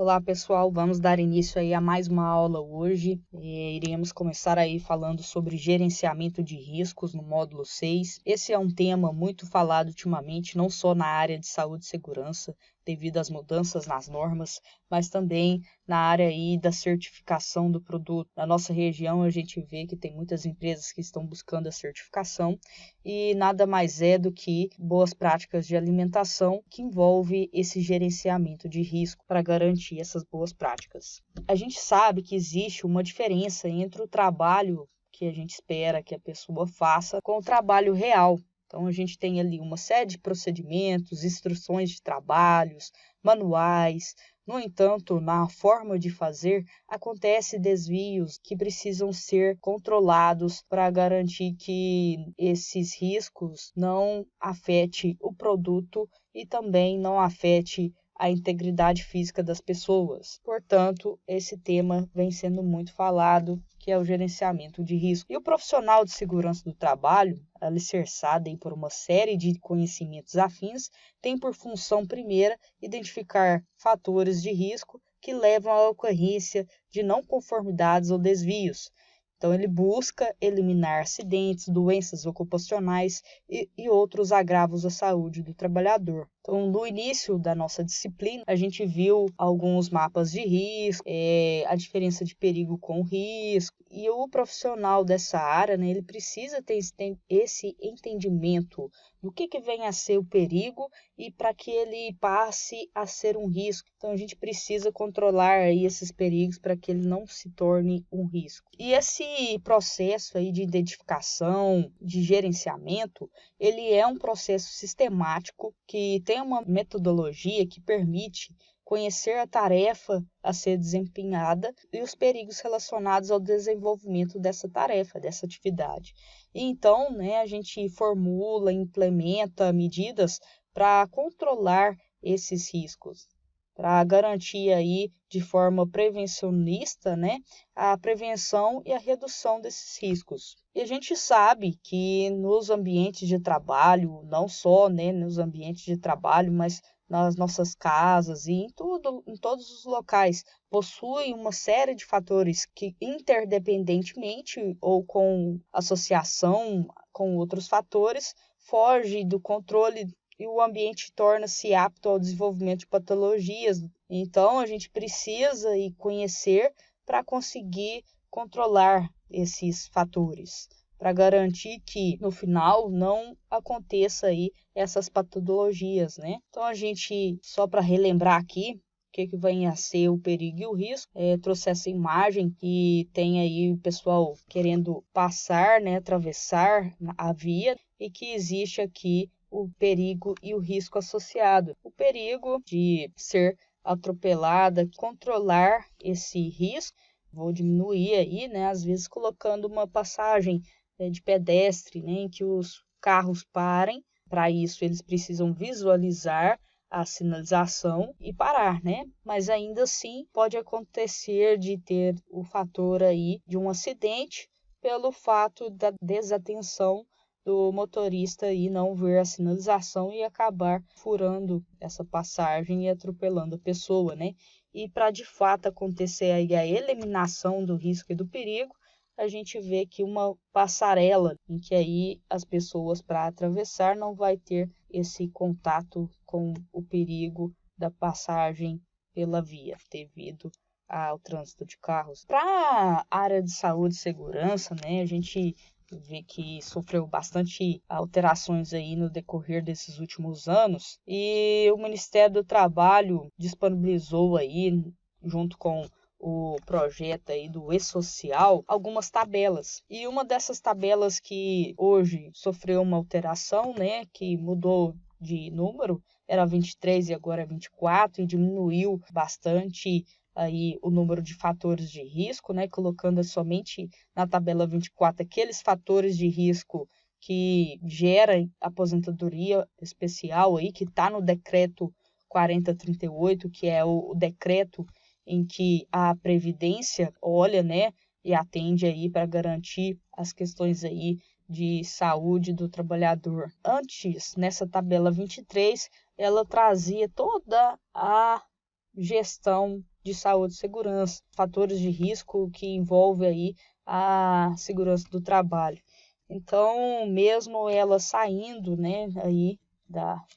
Olá pessoal, vamos dar início aí a mais uma aula hoje. Iremos começar aí falando sobre gerenciamento de riscos no módulo 6. Esse é um tema muito falado ultimamente, não só na área de saúde e segurança, devido às mudanças nas normas, mas também na área aí da certificação do produto. Na nossa região a gente vê que tem muitas empresas que estão buscando a certificação e nada mais é do que boas práticas de alimentação que envolve esse gerenciamento de risco para garantir essas boas práticas. A gente sabe que existe uma diferença entre o trabalho que a gente espera que a pessoa faça com o trabalho real. Então, a gente tem ali uma série de procedimentos, instruções de trabalhos, manuais. No entanto, na forma de fazer, acontecem desvios que precisam ser controlados para garantir que esses riscos não afetem o produto e também não afete a integridade física das pessoas. Portanto, esse tema vem sendo muito falado, que é o gerenciamento de risco. E o profissional de segurança do trabalho, alicerçado por uma série de conhecimentos afins, tem por função primeira identificar fatores de risco que levam à ocorrência de não conformidades ou desvios. Então, ele busca eliminar acidentes, doenças ocupacionais e outros agravos à saúde do trabalhador. Então, no início da nossa disciplina, a gente viu alguns mapas de risco, a diferença de perigo com risco, e o profissional dessa área, né, ele precisa ter esse entendimento do que vem a ser o perigo e para que ele passe a ser um risco. Então, a gente precisa controlar aí esses perigos para que ele não se torne um risco. E esse processo aí de identificação, de gerenciamento, ele é um processo sistemático que tem uma metodologia que permite conhecer a tarefa a ser desempenhada e os perigos relacionados ao desenvolvimento dessa tarefa, dessa atividade. E então, né, a gente formula, implementa medidas para controlar esses riscos, para garantir aí de forma prevencionista, né, a prevenção e a redução desses riscos. E a gente sabe que nos ambientes de trabalho, não só, né, nos ambientes de trabalho, mas nas nossas casas e em todos os locais, possui uma série de fatores que interdependentemente ou com associação com outros fatores, foge do controle e o ambiente torna-se apto ao desenvolvimento de patologias. Então, a gente precisa conhecer para conseguir controlar esses fatores, para garantir que, no final, não aconteça essas patologias, né? Então, a gente, só para relembrar aqui, o que vem a ser o perigo e o risco, trouxe essa imagem que tem aí o pessoal querendo passar, né, atravessar a via, e que existe aqui o perigo e o risco associado. O perigo de ser atropelada, controlar esse risco, vou diminuir aí, né, às vezes colocando uma passagem de pedestre, né, em que os carros parem. Para isso, eles precisam visualizar a sinalização e parar, né? Mas ainda assim pode acontecer de ter o fator aí de um acidente pelo fato da desatenção do motorista e não ver a sinalização e acabar furando essa passagem e atropelando a pessoa, né? E para de fato acontecer aí a eliminação do risco e do perigo, a gente vê que uma passarela em que aí as pessoas para atravessar não vai ter esse contato com o perigo da passagem pela via, devido ao trânsito de carros. Para a área de saúde e segurança, né, a gente vê que sofreu bastante alterações aí no decorrer desses últimos anos e o Ministério do Trabalho disponibilizou aí, junto com o projeto aí do E-Social, algumas tabelas. E uma dessas tabelas que hoje sofreu uma alteração, né, que mudou de número, era 23 e agora é 24, e diminuiu bastante aí o número de fatores de risco, né, colocando somente na tabela 24 aqueles fatores de risco que geram aposentadoria especial aí, que está no decreto 4038, que é o decreto em que a Previdência olha, né, e atende aí para garantir as questões aí de saúde do trabalhador. Antes, nessa tabela 23, ela trazia toda a gestão de saúde e segurança, fatores de risco que envolvem aí a segurança do trabalho. Então, mesmo ela saindo, né, aí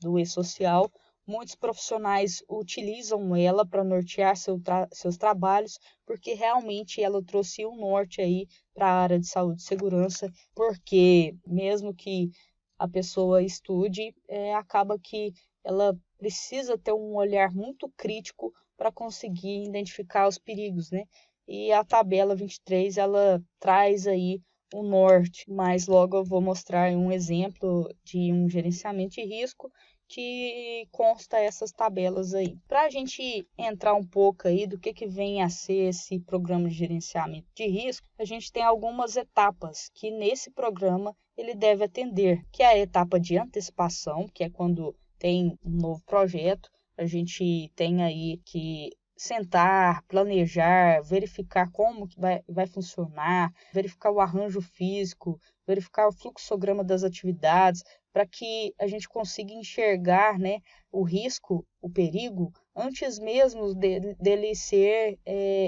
do e-social, muitos profissionais utilizam ela para nortear seus trabalhos, porque realmente ela trouxe um norte aí para a área de saúde e segurança, porque mesmo que a pessoa estude, acaba que ela precisa ter um olhar muito crítico para conseguir identificar os perigos, né? E a tabela 23, ela traz aí o norte, mas logo eu vou mostrar um exemplo de um gerenciamento de risco que consta essas tabelas aí. Para a gente entrar um pouco aí do que vem a ser esse programa de gerenciamento de risco, a gente tem algumas etapas que nesse programa ele deve atender, que é a etapa de antecipação, que é quando tem um novo projeto, a gente tem aí que sentar, planejar, verificar como que vai funcionar, verificar o arranjo físico, verificar o fluxograma das atividades, para que a gente consiga enxergar, né, o risco, o perigo, antes mesmo dele ser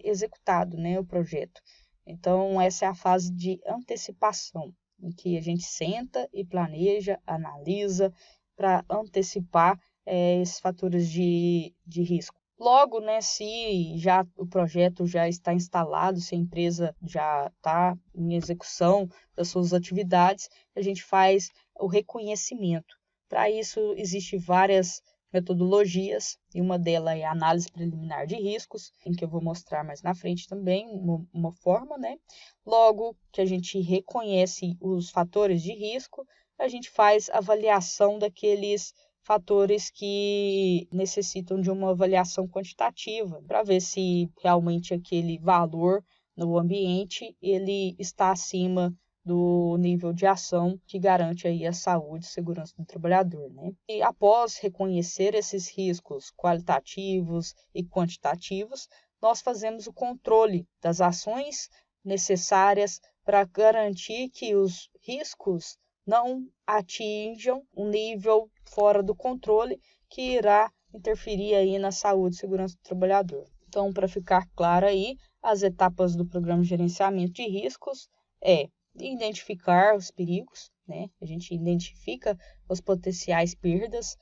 executado, né, o projeto. Então, essa é a fase de antecipação, em que a gente senta e planeja, analisa, para antecipar esses fatores de risco. Logo, né, se já o projeto já está instalado, se a empresa já está em execução das suas atividades, a gente faz o reconhecimento. Para isso, existem várias metodologias, e uma delas é a análise preliminar de riscos, em que eu vou mostrar mais na frente também uma forma, né? Logo que a gente reconhece os fatores de risco, a gente faz avaliação daqueles fatores que necessitam de uma avaliação quantitativa para ver se realmente aquele valor no ambiente ele está acima do nível de ação que garante aí a saúde e segurança do trabalhador, né? E após reconhecer esses riscos qualitativos e quantitativos, nós fazemos o controle das ações necessárias para garantir que os riscos não atinjam um nível fora do controle que irá interferir aí na saúde e segurança do trabalhador. Então, para ficar claro aí, as etapas do programa de gerenciamento de riscos é identificar os perigos, né? A gente identifica as potenciais perdas,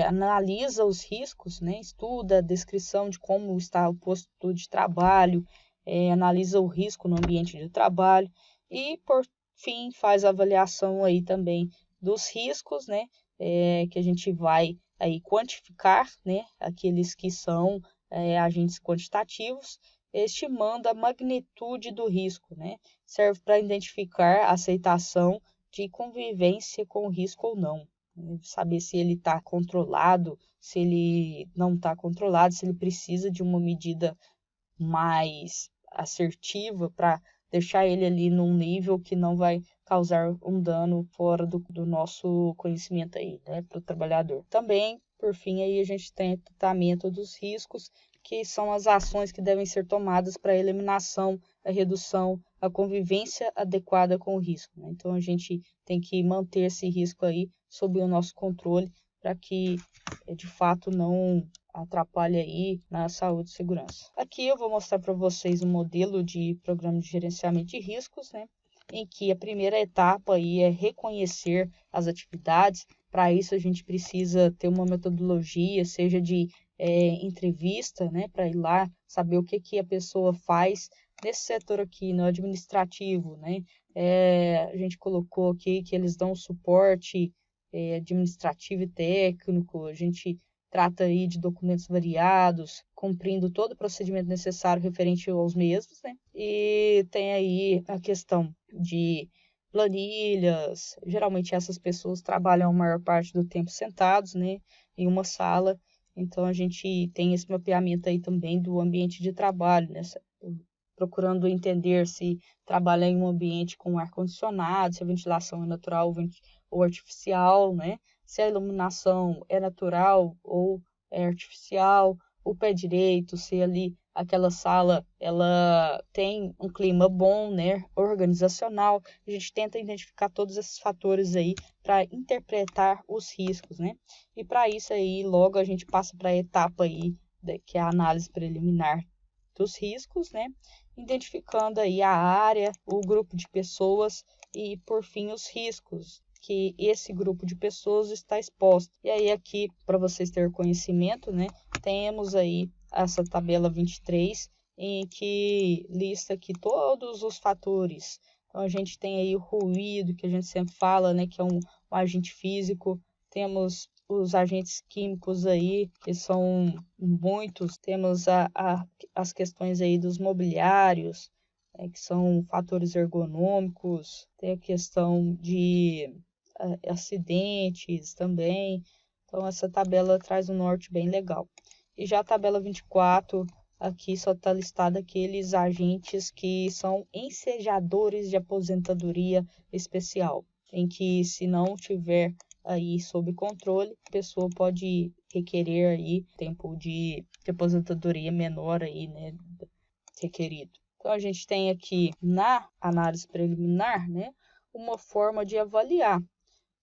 analisa os riscos, né? Estuda a descrição de como está o posto de trabalho, analisa o risco no ambiente de trabalho e, por fim, faz a avaliação aí também dos riscos, né? Que a gente vai aí quantificar, né? Aqueles que são agentes quantitativos, estimando a magnitude do risco, né? Serve para identificar a aceitação de convivência com o risco ou não. Saber se ele está controlado, se ele não está controlado, se ele precisa de uma medida mais assertiva para deixar ele ali num nível que não vai causar um dano fora do nosso conhecimento aí, né, para o trabalhador. Também, por fim, aí a gente tem o tratamento dos riscos, que são as ações que devem ser tomadas para a eliminação, a redução, a convivência adequada com o risco, né? Então, a gente tem que manter esse risco aí sob o nosso controle para que, de fato, não atrapalhe aí na saúde e segurança. Aqui eu vou mostrar para vocês um modelo de programa de gerenciamento de riscos, né? Em que a primeira etapa aí é reconhecer as atividades. Para isso, a gente precisa ter uma metodologia, seja de entrevista, né, para ir lá saber o que a pessoa faz nesse setor aqui, no administrativo, né? A gente colocou aqui que eles dão suporte administrativo e técnico, a gente trata aí de documentos variados, cumprindo todo o procedimento necessário referente aos mesmos, né? E tem aí a questão de planilhas. Geralmente essas pessoas trabalham a maior parte do tempo sentados, né, em uma sala. Então, a gente tem esse mapeamento aí também do ambiente de trabalho, né? Procurando entender se trabalha em um ambiente com ar-condicionado, se a ventilação é natural ou artificial, né? Se a iluminação é natural ou é artificial, o pé direito, se ali aquela sala ela tem um clima bom, né, organizacional. A gente tenta identificar todos esses fatores aí para interpretar os riscos, né? E para isso aí logo a gente passa para a etapa aí que é a análise preliminar dos riscos, né? Identificando aí a área, o grupo de pessoas e, por fim, os riscos que esse grupo de pessoas está exposto. E aí aqui, para vocês terem conhecimento, né, temos aí essa tabela 23, em que lista aqui todos os fatores. Então, a gente tem aí o ruído, que a gente sempre fala, né, que é um agente físico. Temos os agentes químicos aí, que são muitos. Temos as questões aí dos mobiliários, que são fatores ergonômicos. Tem a questão de acidentes também. Então, essa tabela traz um norte bem legal. E já a tabela 24, aqui só está listado aqueles agentes que são ensejadores de aposentadoria especial, em que, se não tiver aí sob controle, a pessoa pode requerer aí tempo de aposentadoria menor aí, né, requerido. Então, a gente tem aqui na análise preliminar, né, uma forma de avaliar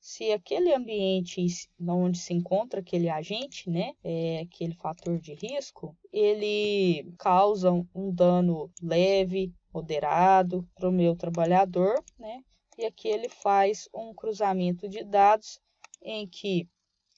se aquele ambiente onde se encontra aquele agente, né, aquele fator de risco, ele causa um dano leve, moderado para o meu trabalhador, né, e aqui ele faz um cruzamento de dados em que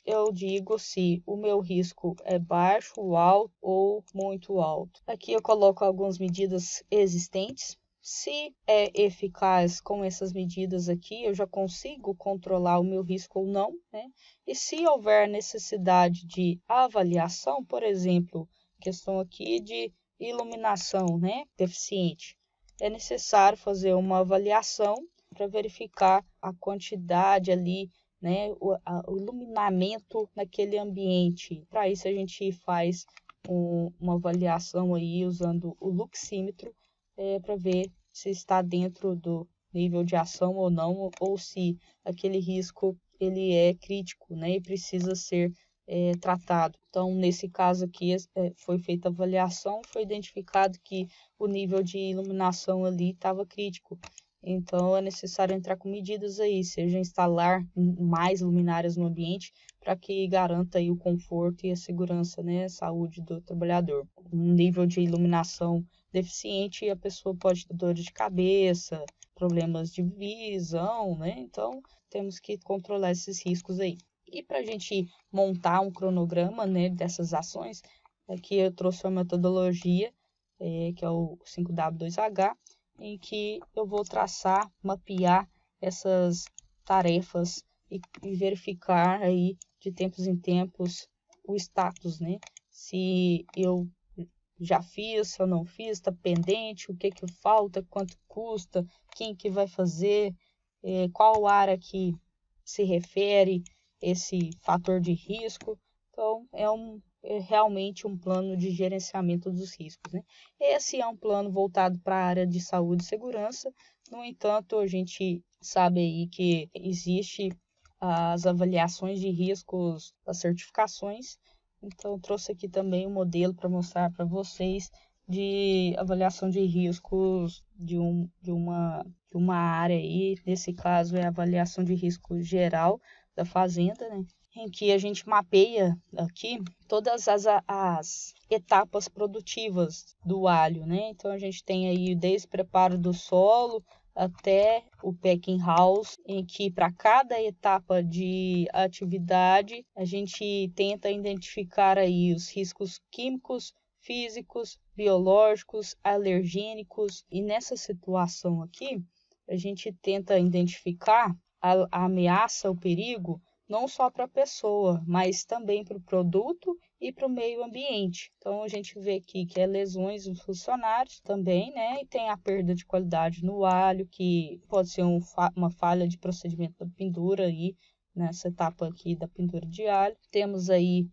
eu digo se o meu risco é baixo, alto ou muito alto. Aqui eu coloco algumas medidas existentes. Se é eficaz com essas medidas aqui, eu já consigo controlar o meu risco ou não, né? E se houver necessidade de avaliação, por exemplo, questão aqui de iluminação, né, deficiente, é necessário fazer uma avaliação para verificar a quantidade ali, né, o iluminamento naquele ambiente. Para isso a gente faz uma avaliação aí usando o luxímetro, para ver se está dentro do nível de ação ou não, ou se aquele risco ele é crítico, né, e precisa ser tratado. Então, nesse caso aqui, foi feita a avaliação, foi identificado que o nível de iluminação ali estava crítico. Então, é necessário entrar com medidas aí, seja instalar mais luminárias no ambiente para que garanta aí o conforto e a segurança, né, a saúde do trabalhador. Um nível de iluminação deficiente, a pessoa pode ter dores de cabeça, problemas de visão, né? Então, temos que controlar esses riscos aí. E para a gente montar um cronograma, né, dessas ações, aqui eu trouxe uma metodologia, que é o 5W2H, em que eu vou traçar, mapear essas tarefas e verificar aí de tempos em tempos o status, né? Se eu já fiz, se eu não fiz, está pendente, o que falta, quanto custa, quem que vai fazer, qual área que se refere esse fator de risco. Então, é realmente um plano de gerenciamento dos riscos, né? Esse é um plano voltado para a área de saúde e segurança. No entanto, a gente sabe aí que existe as avaliações de riscos das certificações. Então, trouxe aqui também um modelo para mostrar para vocês de avaliação de riscos de uma área aí. Nesse caso, é a avaliação de risco geral da fazenda, né? Em que a gente mapeia aqui todas as etapas produtivas do alho, né? Então, a gente tem aí desde o preparo do solo até o packing house, em que para cada etapa de atividade a gente tenta identificar aí os riscos químicos, físicos, biológicos, alergênicos, e nessa situação aqui a gente tenta identificar a ameaça, o perigo, não só para a pessoa, mas também para o produto e para o meio ambiente. Então, a gente vê aqui que é lesões nos funcionários também, né? E tem a perda de qualidade no alho, que pode ser uma falha de procedimento da pendura aí, nessa etapa aqui da pendura de alho. Temos aí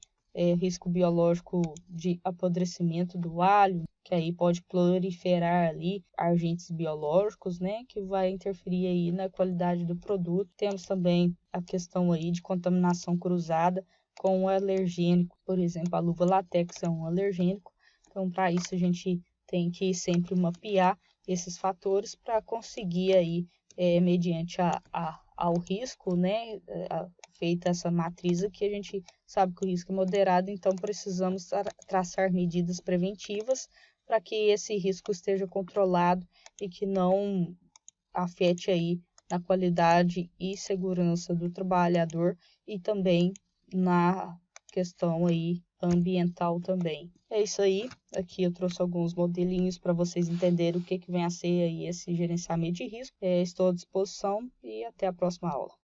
risco biológico de apodrecimento do alho, que aí pode proliferar ali agentes biológicos, né, que vai interferir aí na qualidade do produto. Temos também a questão aí de contaminação cruzada com o alergênico, por exemplo, a luva látex é um alergênico. Então, para isso a gente tem que sempre mapear esses fatores para conseguir aí, mediante ao risco, né, feita essa matriz aqui, a gente sabe que o risco é moderado, então precisamos traçar medidas preventivas para que esse risco esteja controlado e que não afete aí na qualidade e segurança do trabalhador e também na questão aí ambiental também. É isso aí, aqui eu trouxe alguns modelinhos para vocês entenderem o que vem a ser aí esse gerenciamento de risco. Estou à disposição e até a próxima aula.